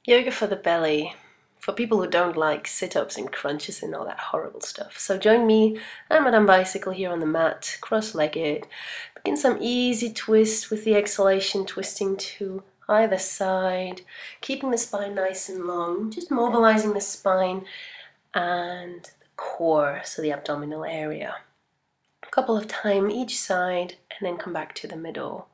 Yoga for the belly, for people who don't like sit-ups and crunches and all that horrible stuff. So join me and Madame Bicycle here on the mat, cross-legged. Begin some easy twists with the exhalation, twisting to either side, keeping the spine nice and long, just mobilizing the spine and the core, so the abdominal area. A couple of times each side, and then come back to the middle.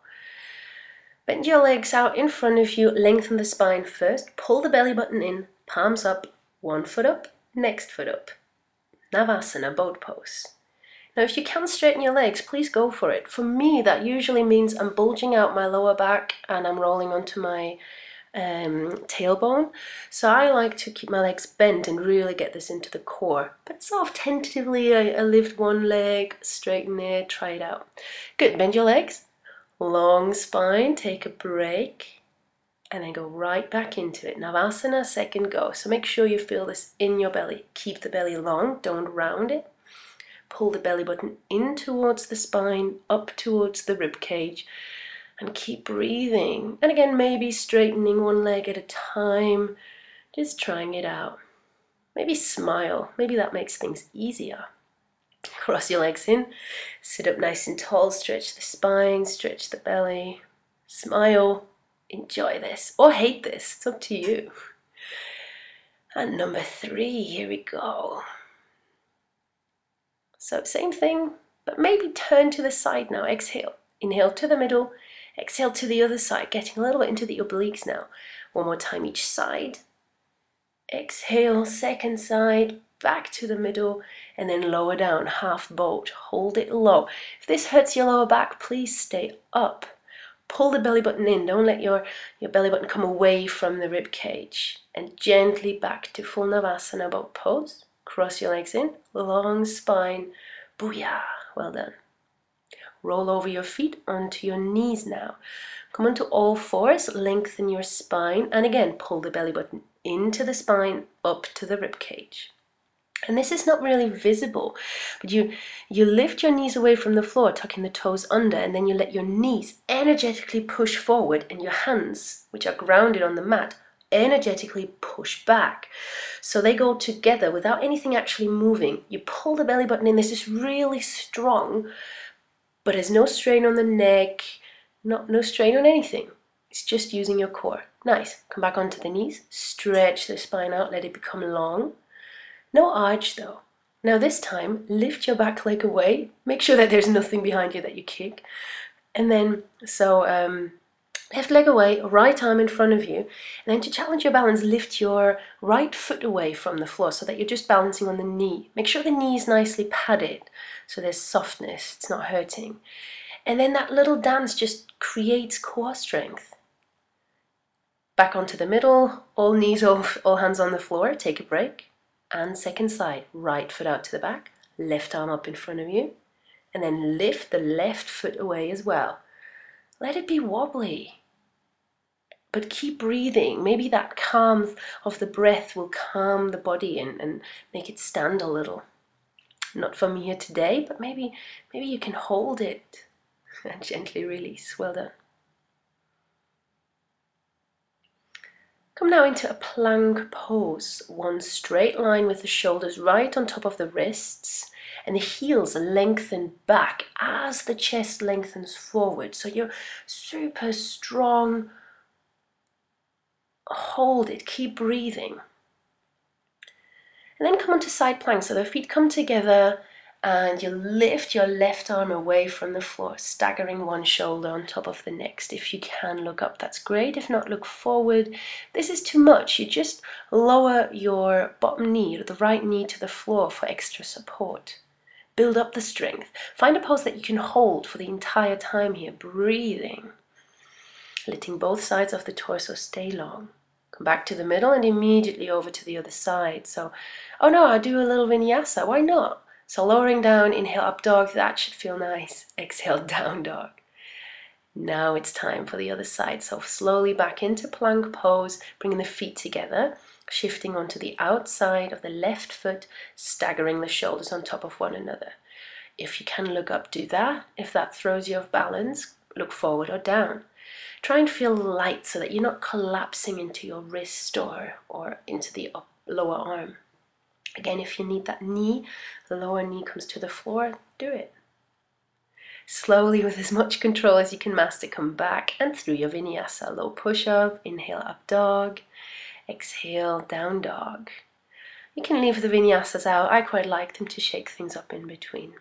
Bend your legs out in front of you, lengthen the spine first, pull the belly button in, palms up, one foot up, next foot up. Navasana, boat pose. Now if you can straighten your legs, please go for it. For me, that usually means I'm bulging out my lower back and I'm rolling onto my tailbone. So I like to keep my legs bent and really get this into the core. But sort of tentatively, I lift one leg, straighten it, try it out. Good, bend your legs. Long spine, take a break, and then go right back into it. Navasana, second go. So make sure you feel this in your belly. Keep the belly long, don't round it. Pull the belly button in towards the spine, up towards the rib cage, and keep breathing. And again, maybe straightening one leg at a time, just trying it out. Maybe smile, maybe that makes things easier. Cross your legs in, sit up nice and tall, stretch the spine, stretch the belly, smile, enjoy this, or hate this, it's up to you. And number 3, here we go. So same thing, but maybe turn to the side now, exhale. Inhale to the middle, exhale to the other side, getting a little bit into the obliques now. One more time each side. Exhale, second side, back to the middle, and then lower down, half boat. Hold it low. If this hurts your lower back, please stay up. Pull the belly button in. Don't let your belly button come away from the rib cage. And gently back to full Navasana, boat pose. Cross your legs in, long spine. Booyah! Well done. Roll over your feet onto your knees now. Come onto all fours, lengthen your spine, and again, pull the belly button into the spine, up to the rib cage. And this is not really visible, but you lift your knees away from the floor, tucking the toes under, and then you let your knees energetically push forward, and your hands, which are grounded on the mat, energetically push back. So they go together without anything actually moving. You pull the belly button in. This is really strong, but there's no strain on the neck, no strain on anything. It's just using your core. Nice. Come back onto the knees. Stretch the spine out. Let it become long. No arch though. Now this time, lift your back leg away. Make sure that there's nothing behind you that you kick. And then, left leg away, right arm in front of you. And then to challenge your balance, lift your right foot away from the floor so that you're just balancing on the knee. Make sure the knee is nicely padded so there's softness, it's not hurting. And then that little dance just creates core strength. Back onto the middle, all knees off, all hands on the floor, take a break. And second side, right foot out to the back, left arm up in front of you. And then lift the left foot away as well. Let it be wobbly, but keep breathing. Maybe that calm of the breath will calm the body and make it stand a little. Not for me here today, but maybe you can hold it and gently release. Well done. Come now into a plank pose. One straight line with the shoulders right on top of the wrists and the heels lengthen back as the chest lengthens forward. So you're super strong. Hold it, keep breathing. And then come onto side plank. So the feet come together and you lift your left arm away from the floor, staggering one shoulder on top of the next. If you can look up, that's great. If not, look forward. This is too much. You just lower your bottom knee, the right knee, to the floor for extra support. Build up the strength. Find a pose that you can hold for the entire time here, breathing. Letting both sides of the torso stay long. Come back to the middle and immediately over to the other side. So, oh no, I'll do a little vinyasa. Why not? So lowering down, inhale up dog, that should feel nice. Exhale down dog. Now it's time for the other side. So slowly back into plank pose, bringing the feet together, shifting onto the outside of the left foot, staggering the shoulders on top of one another. If you can look up, do that. If that throws you off balance, look forward or down. Try and feel light so that you're not collapsing into your wrist or into the lower arm. Again, if you need that knee, the lower knee comes to the floor, do it. Slowly, with as much control as you can master, come back and through your vinyasa. Low push-up, inhale up dog, exhale down dog. You can leave the vinyasas out. I quite like them to shake things up in between.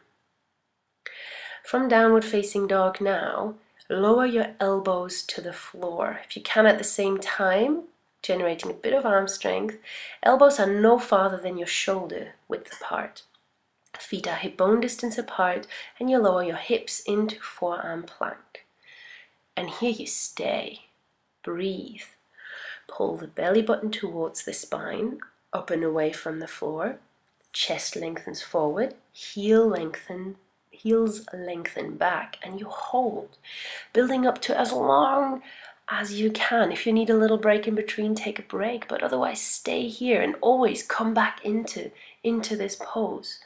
From downward facing dog now, lower your elbows to the floor. If you can at the same time, generating a bit of arm strength. Elbows are no farther than your shoulder width apart. Feet are hip bone distance apart, and you lower your hips into forearm plank. And here you stay. Breathe. Pull the belly button towards the spine, up and away from the floor. Chest lengthens forward, heels lengthen back, and you hold, building up to as long as you can. If you need a little break in between, take a break, but otherwise stay here and always come back into this pose.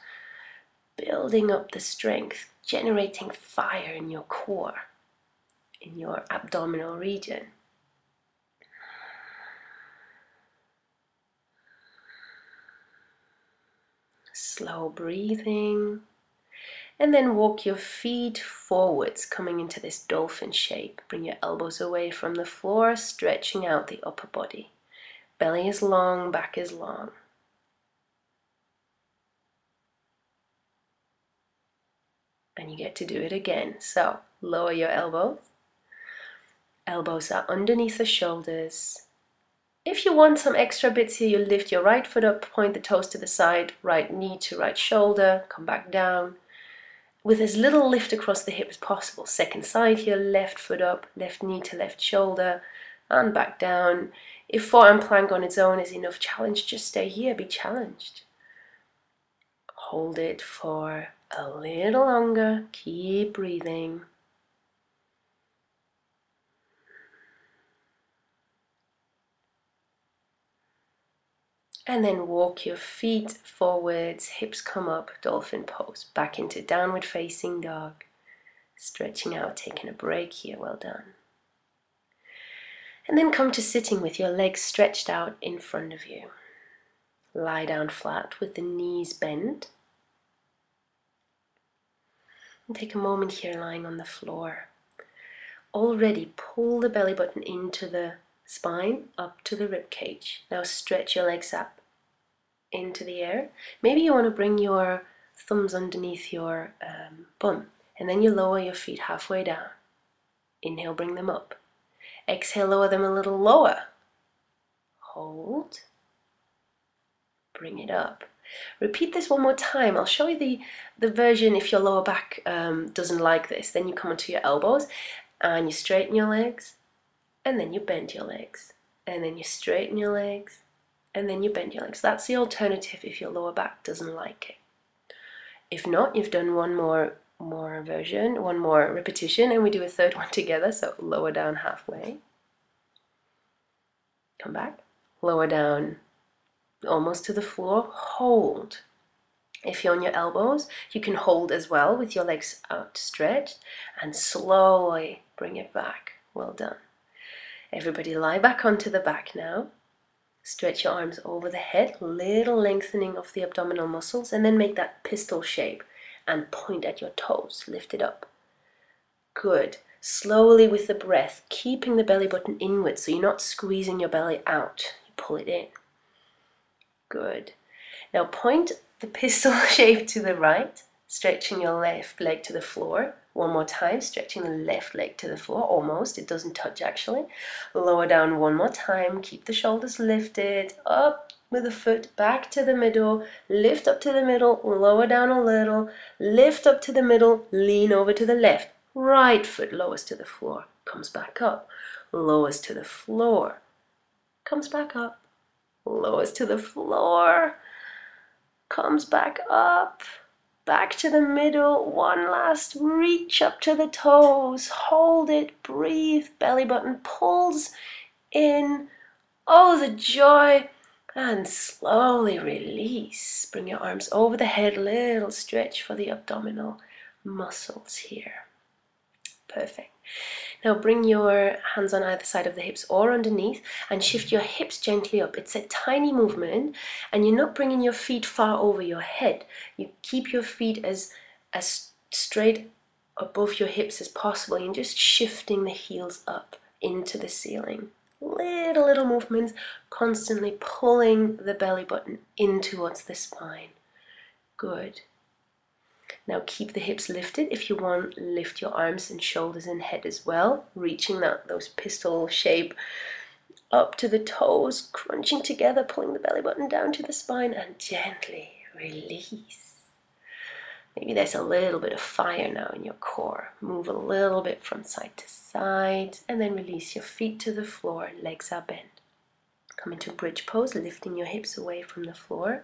Building up the strength, generating fire in your core, in your abdominal region. Slow breathing. And then walk your feet forwards, coming into this dolphin shape. Bring your elbows away from the floor, stretching out the upper body. Belly is long, back is long. And you get to do it again. So lower your elbows. Elbows are underneath the shoulders. If you want some extra bits here, you lift your right foot up, point the toes to the side, right knee to right shoulder, come back down. With as little lift across the hip as possible. Second side here, left foot up, left knee to left shoulder, and back down. If forearm plank on its own is enough challenge, just stay here, be challenged. Hold it for a little longer, keep breathing. And then walk your feet forwards, hips come up, dolphin pose. Back into downward facing dog. Stretching out, taking a break here, well done. And then come to sitting with your legs stretched out in front of you. Lie down flat with the knees bent. And take a moment here lying on the floor. Already pull the belly button into the spine, up to the rib cage. Now stretch your legs up into the air. Maybe you want to bring your thumbs underneath your bum, and then you lower your feet halfway down. Inhale, bring them up. Exhale, lower them a little lower. Hold. Bring it up. Repeat this one more time. I'll show you the version if your lower back doesn't like this. Then you come onto your elbows and you straighten your legs, and then you bend your legs, and then you straighten your legs, and then you bend your legs. That's the alternative if your lower back doesn't like it. If not, you've done one more version, one more repetition, and we do a third one together. So lower down halfway. Come back. Lower down almost to the floor. Hold. If you're on your elbows, you can hold as well with your legs outstretched, and slowly bring it back. Well done. Everybody lie back onto the back now. Stretch your arms over the head, little lengthening of the abdominal muscles, and then make that pistol shape and point at your toes. Lift it up. Good. Slowly with the breath, keeping the belly button inward so you're not squeezing your belly out. You pull it in. Good. Now point the pistol shape to the right, stretching your left leg to the floor. One more time, stretching the left leg to the floor, almost, it doesn't touch actually. Lower down one more time, keep the shoulders lifted, up with the foot, back to the middle, lift up to the middle, lower down a little, lift up to the middle, lean over to the left. Right foot lowers to the floor, comes back up, lowers to the floor, comes back up, lowers to the floor, comes back up. Back to the middle, one last reach up to the toes, hold it, breathe, belly button pulls in, oh the joy, and slowly release. Bring your arms over the head, little stretch for the abdominal muscles here. Perfect. Now bring your hands on either side of the hips or underneath and shift your hips gently up. It's a tiny movement and you're not bringing your feet far over your head. You keep your feet as straight above your hips as possible. You're just shifting the heels up into the ceiling. Little movements, constantly pulling the belly button in towards the spine. Good. Now keep the hips lifted. If you want, lift your arms and shoulders and head as well, reaching those pistol shape up to the toes, crunching together, pulling the belly button down to the spine, and gently release. Maybe there's a little bit of fire now in your core. Move a little bit from side to side, and then release your feet to the floor, legs are bent. Come into bridge pose, lifting your hips away from the floor,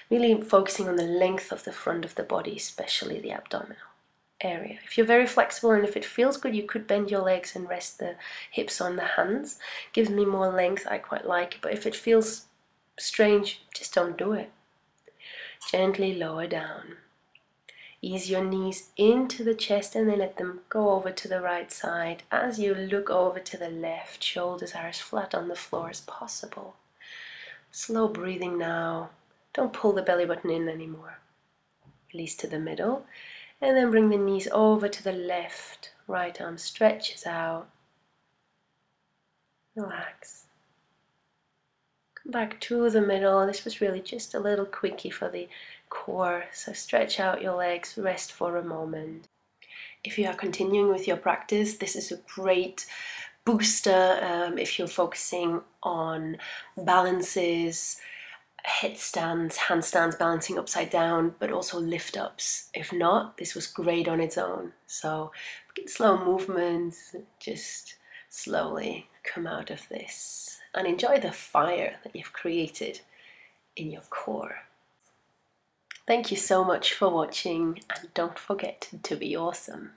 really focusing on the length of the front of the body, especially the abdominal area. If you're very flexible and if it feels good, you could bend your legs and rest the hips on the hands. Gives me more length, I quite like it, but if it feels strange, just don't do it. Gently lower down. Ease your knees into the chest and then let them go over to the right side. As you look over to the left, shoulders are as flat on the floor as possible. Slow breathing now. Don't pull the belly button in anymore. Release to the middle and then bring the knees over to the left. Right arm stretches out. Relax. Come back to the middle. This was really just a little quickie for the core. So stretch out your legs, rest for a moment. If you are continuing with your practice, this is a great booster if you're focusing on balances, headstands, handstands, balancing upside down, but also lift ups. If not, this was great on its own. So get slow movements, just slowly come out of this and enjoy the fire that you've created in your core. Thank you so much for watching, and don't forget to be awesome.